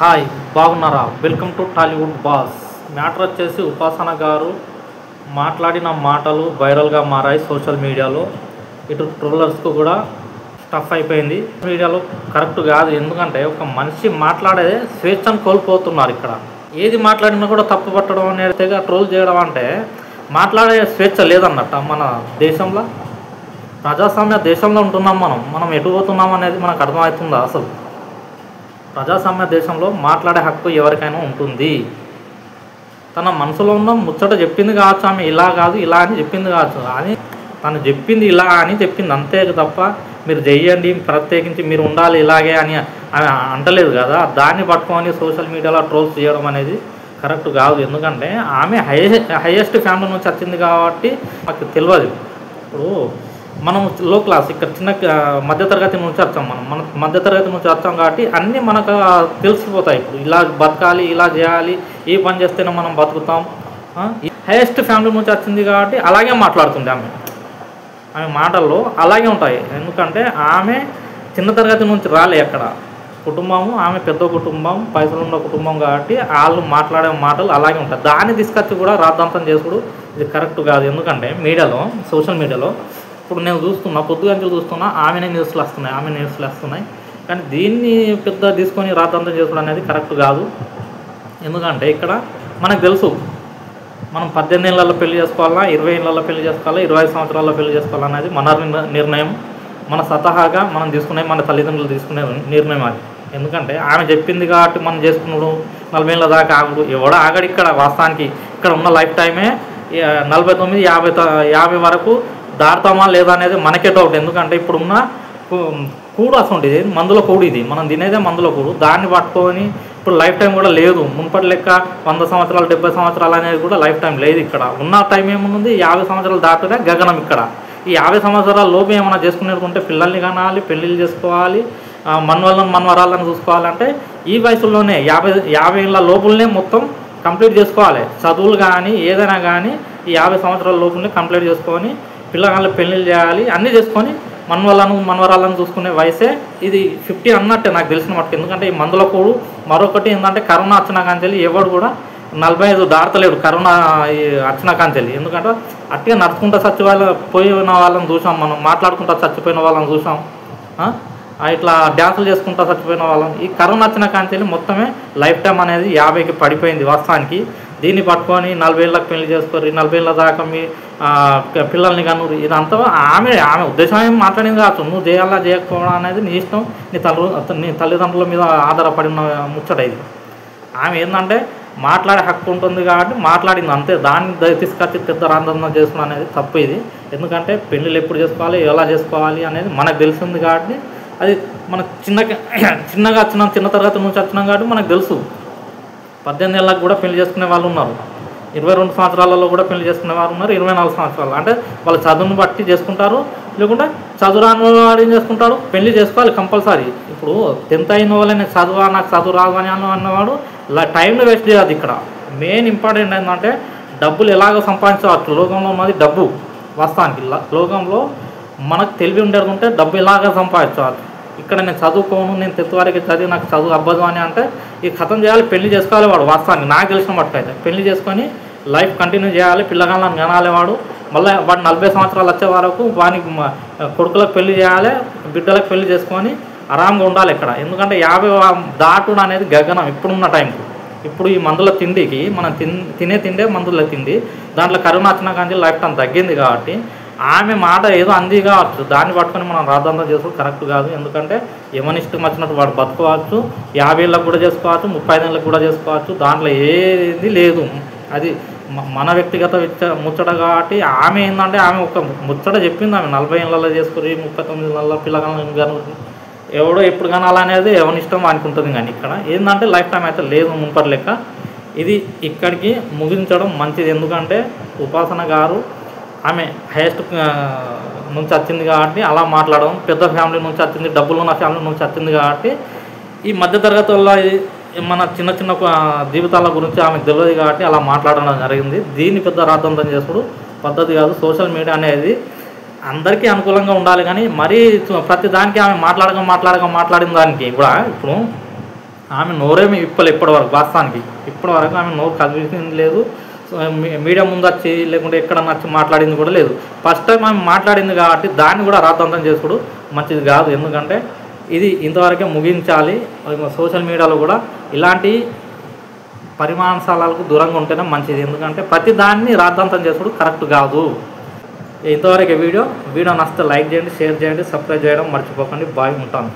Hi బాగున్నారా? Welcome to Tollywood boss. Matter వచ్చేసి ఉపాసన గారు మాట్లాడిన మాటలు వైరల్గా మారాయి సోషల్ మీడియాలో. ఇటు ట్రోలర్స్కు కూడా స్టఫ్ అయిపోయింది. మీడియాలో కరెక్ట్ కాదు, ఎందుకంటే ఒక మనిషి మాట్లాడే స్వేచ్ఛను కోల్పోతున్నారు. ఇక్కడ ఏది మాట్లాడినా కూడా తప్పు పట్టడం అనేది ట్రోల్ చేయడం అంటే మాట్లాడే స్వేచ్ఛ లేదన్నట్ట. మన దేశంలో ప్రజాస్వామ్య దేశంలో ఉంటున్నాం. మనం ఎటు పోతున్నాం అనేది మనకు అర్థమవుతుందా? అసలు ప్రజాస్వామ్య దేశంలో మాట్లాడే హక్కు ఎవరికైనా ఉంటుంది. తన మనసులో ఉన్న ముచ్చట చెప్పింది కావచ్చు, ఆమె ఇలా కాదు ఇలా అని చెప్పింది కావచ్చు, అని తను చెప్పింది ఇలా అని చెప్పింది అంతే తప్ప మీరు చెయ్యండి, ప్రత్యేకించి మీరు ఉండాలి ఇలాగే అని అంటలేదు కదా. దాన్ని పట్టుకొని సోషల్ మీడియాలో ట్రోల్స్ చేయడం అనేది కరెక్ట్ కాదు. ఎందుకంటే ఆమె హైయెస్ట్ ఫ్యామిలీ నుంచి వచ్చింది కాబట్టి మాకు తెలియదు. ఇప్పుడు మనం లో క్లాస్, ఇక్కడ చిన్న మధ్యతరగతి నుంచి వచ్చాం. మన మధ్యతరగతి నుంచి వచ్చాం కాబట్టి అన్నీ మనకు తెలిసిపోతాయి. ఇప్పుడు ఇలా బతకాలి, ఇలా చేయాలి, ఈ పని చేస్తేనే మనం బతుకుతాం. హైయెస్ట్ ఫ్యామిలీ నుంచి వచ్చింది కాబట్టి అలాగే మాట్లాడుతుంది ఆమె మాటల్లో అలాగే ఉంటాయి. ఎందుకంటే ఆమె చిన్న తరగతి నుంచి రాలే. అక్కడ కుటుంబము, ఆమె పెద్ద కుటుంబం, పైసలు ఉన్న కుటుంబం కాబట్టి వాళ్ళు మాట్లాడే మాటలు అలాగే ఉంటాయి. దాన్ని తీసుకొచ్చి కూడా రాద్ధాంతం చేసుడు ఇది కరెక్ట్ కాదు. ఎందుకంటే మీడియాలో, సోషల్ మీడియాలో ఇప్పుడు నేను చూస్తున్నా, పొద్దుగంటలు చూస్తున్నా, ఆమె న్యూస్లు వస్తున్నాయి. కానీ దీన్ని పెద్ద తీసుకొని రాద్ధాంతం చేసుకోవడం అనేది కరెక్ట్ కాదు. ఎందుకంటే ఇక్కడ మనకు తెలుసు, మనం 18 ఏళ్ళలో పెళ్లి చేసుకోవాలా, 20 ఏళ్ళలో పెళ్లి చేసుకోవాలా, 25 సంవత్సరాల్లో పెళ్లి చేసుకోవాలనేది మన నిర్ణయం. మన స్వతహాగా మనం తీసుకునే, మన తల్లిదండ్రులు తీసుకునే నిర్ణయం అది. ఎందుకంటే ఆమె చెప్పింది కాబట్టి మనం చేసుకున్నాడు 40 ఏళ్ళ దాకా ఆగుడు ఎవడో ఆగడు. ఇక్కడ వాస్తవానికి ఇక్కడ ఉన్న లైఫ్ టైమే 49, 50 వరకు దాటుతామా లేదా అనేది మనకే డౌట్. ఎందుకంటే ఇప్పుడున్న కూడు అసలు ఇది మందుల కూడు, ఇది మనం తినేదే మందుల కూడు. దాన్ని పట్టుకొని ఇప్పుడు లైఫ్ టైం కూడా లేదు. మునుపటి లెక్క 100 సంవత్సరాలు 70 సంవత్సరాలు అనేది కూడా లైఫ్ టైం లేదు. ఇక్కడ ఉన్న టైం ఏముంది, 50 సంవత్సరాలు దాటుగా గగనం. ఇక్కడ ఈ 50 సంవత్సరాల లోపు ఏమైనా చేసుకునేకుంటే పిల్లల్ని కనాలి, పెళ్ళిళ్ళు చేసుకోవాలి, మనవరాలను చూసుకోవాలంటే ఈ వయసులోనే 50 ఏళ్ళ లోపులనే మొత్తం కంప్లీట్ చేసుకోవాలి. చదువులు కానీ ఏదైనా కానీ ఈ 50 సంవత్సరాల లోపులనే కంప్లీట్ చేసుకొని పిల్లగాళ్ళకి పెళ్ళిళ్ళు చేయాలి, అన్నీ చేసుకొని మనవరాలను చూసుకునే వయసే ఇది. 50 అన్నట్టే నాకు తెలిసిన మటుకు. ఎందుకంటే ఈ మందుల కూడు మరొకటి ఏంటంటే కరోనా వచ్చిన కాంచెల్లి ఎవడు కూడా 45 దాటలేడు. కరోనా వచ్చిన కాంచెల్లి. ఎందుకంటే అట్టిగా నడుచుకుంటూ పోయిన వాళ్ళని చూసాం, మనం మాట్లాడుకుంటూ చచ్చిపోయిన వాళ్ళని చూసాం, ఇట్లా డ్యాన్సులు చేసుకుంటూ చచ్చిపోయిన వాళ్ళని. ఈ కరోనా వచ్చిన కాంచెల్లి మొత్తమే లైఫ్ టైం అనేది 50కి పడిపోయింది వాస్తవానికి. దీన్ని పట్టుకొని 40 ఏళ్ళకి పెళ్లి చేసుకోరు, 40 ఏళ్ళ దాకా మీ పిల్లల్ని కనురు, ఇదంతా ఆమె ఉద్దేశం ఏం మాట్లాడింది కావచ్చు. నువ్వు చేయాలా చేయకపోవడం అనేది నీ ఇష్టం, నీ తల్లిదండ్రుల మీద ఆధారపడిన ముచ్చట ఇది. ఆమె ఏంటంటే మాట్లాడే హక్కు ఉంటుంది కాబట్టి మాట్లాడింది అంతే. దాన్ని తీసుకొచ్చి పెద్ద రాందనం చేసుకోవడం అనేది తప్పు ఇది. ఎందుకంటే పెళ్ళిళ్ళు ఎప్పుడు చేసుకోవాలి, ఎలా చేసుకోవాలి అనేది మనకు తెలిసింది కాబట్టి అది మనకు చిన్నగా చిన్న తరగతి నుంచి వచ్చినాం కాబట్టి మనకు తెలుసు. 18 ఏళ్ళకి కూడా పెళ్లి చేసుకునే వాళ్ళు ఉన్నారు, 22 సంవత్సరాలలో కూడా పెళ్లి చేసుకునే వారు ఉన్నారు, 24 సంవత్సరాలు. అంటే వాళ్ళ చదువును బట్టి చేసుకుంటారు, లేకుంటే చదువు రాని వాడు ఏం చేసుకుంటారు, పెళ్లి చేసుకోవాలి కంపల్సరీ. ఇప్పుడు 10th అయిన వాళ్ళని నాకు చదువు రాదు అని అన్నవాడు టైంని వేస్ట్ చేయదు. ఇక్కడ మెయిన్ ఇంపార్టెంట్ ఏంటంటే డబ్బులు ఎలాగో సంపాదించవచ్చు. లోకంలో ఉన్నది డబ్బు. వాస్తవానికి లోకంలో మనకు తెలివి ఉండేది డబ్బు ఎలాగ సంపాదించవచ్చు. ఇక్కడ నేను చదువుకోను, నేను 10th వరకు చదివి నాకు చదువు అవ్వదు అని అంటే ఈ ఖతం చేయాలి, పెళ్లి చేసుకోవాలి వాడు. వాస్తవానికి నాకు తెలిసిన మట్టుకు అయితే పెళ్లి చేసుకొని లైఫ్ కంటిన్యూ చేయాలి, పిల్లగాళ్ళని కనాలి వాడు. మళ్ళీ వాడు 40 సంవత్సరాలు వచ్చే వరకు వానికి కొడుకులకు పెళ్లి చేయాలి, బిడ్డలకు పెళ్లి చేసుకొని ఆరాంగా ఉండాలి ఇక్కడ. ఎందుకంటే 50 దాటుడు అనేది గగనం ఇప్పుడున్న టైంకు. ఇప్పుడు ఈ మందుల తిండికి మనం తినే తిండే మందుల తిండి, దాంట్లో కరోనా వచ్చిన కానీ లైఫ్ టైం తగ్గింది కాబట్టి ఆమె మాట ఏదో అంది కావచ్చు, దాన్ని పట్టుకొని మనం రాద్ధాంతం చేసుకోవడం కరెక్ట్ కాదు. ఎందుకంటే ఎవరి ఇష్టం వచ్చినట్టు వాడు బతుకోవచ్చు, 50 ఏళ్ళకు కూడా చేసుకోవచ్చు, 35 ఏళ్ళకు కూడా చేసుకోవచ్చు, దాంట్లో ఏది లేదు. అది మన వ్యక్తిగత ముచ్చట కాబట్టి ఆమె ఏంటంటే ఆమె ఒక ముచ్చట చెప్పింది. ఆమె 40 ఏళ్ళలో చేసుకుని 39 ఏళ్ళలో పిల్లగాళ్ళని కను ఎవడో ఎప్పుడు కనాలనేది ఎవరి ఇష్టం అనుకుంటుంది. కానీ ఇక్కడ ఏంటంటే లైఫ్ టైం అయితే లేదు మునుపటి లెక్క. ఇది ఇక్కడికి ముగించడం మంచిది. ఎందుకంటే ఉపాసన గారు ఆమె హైయెస్ట్ నుంచి వచ్చింది కాబట్టి అలా మాట్లాడడం, పెద్ద ఫ్యామిలీ నుంచి వచ్చింది, డబ్బులు ఉన్న ఫ్యామిలీ నుంచి వచ్చింది కాబట్టి ఈ మధ్యతరగతి వల్ల మన చిన్న జీవితాల గురించి ఆమెకు తెలియదు కాబట్టి అలా మాట్లాడడం జరిగింది. దీన్ని పెద్ద రాద్ధాంతం చేసుడు పద్ధతి కాదు. సోషల్ మీడియా అనేది అందరికీ అనుకూలంగా ఉండాలి, కానీ మరీ ప్రతి దానికి ఆమె మాట్లాడిన దానికి కూడా ఇప్పుడు ఆమె నోరేమి ఇప్పలే ఇప్పటివరకు వాస్తవానికి ఇప్పటివరకు ఆమె నోరు కదిలింది లేదు. మీడియా ముందు వచ్చి లేకుంటే ఎక్కడన్నా వచ్చి మాట్లాడింది కూడా లేదు. ఫస్ట్ టైం ఆమె మాట్లాడింది కాబట్టి దాన్ని కూడా రాద్ధాంతం చేసుడు మంచిది కాదు. ఎందుకంటే ఇది ఇంతవరకే ముగించాలి. సోషల్ మీడియాలో కూడా ఇలాంటి పరిమాణాలకు దూరంగా ఉంటేనే మంచిది. ఎందుకంటే ప్రతి దాన్ని రాద్ధాంతం చేసుడు కరెక్ట్ కాదు. ఇంతవరకు వీడియో నచ్చితే లైక్ చేయండి, షేర్ చేయండి, సబ్స్క్రైబ్ చేయడం మర్చిపోకండి. బాయ్, ఉంటాను.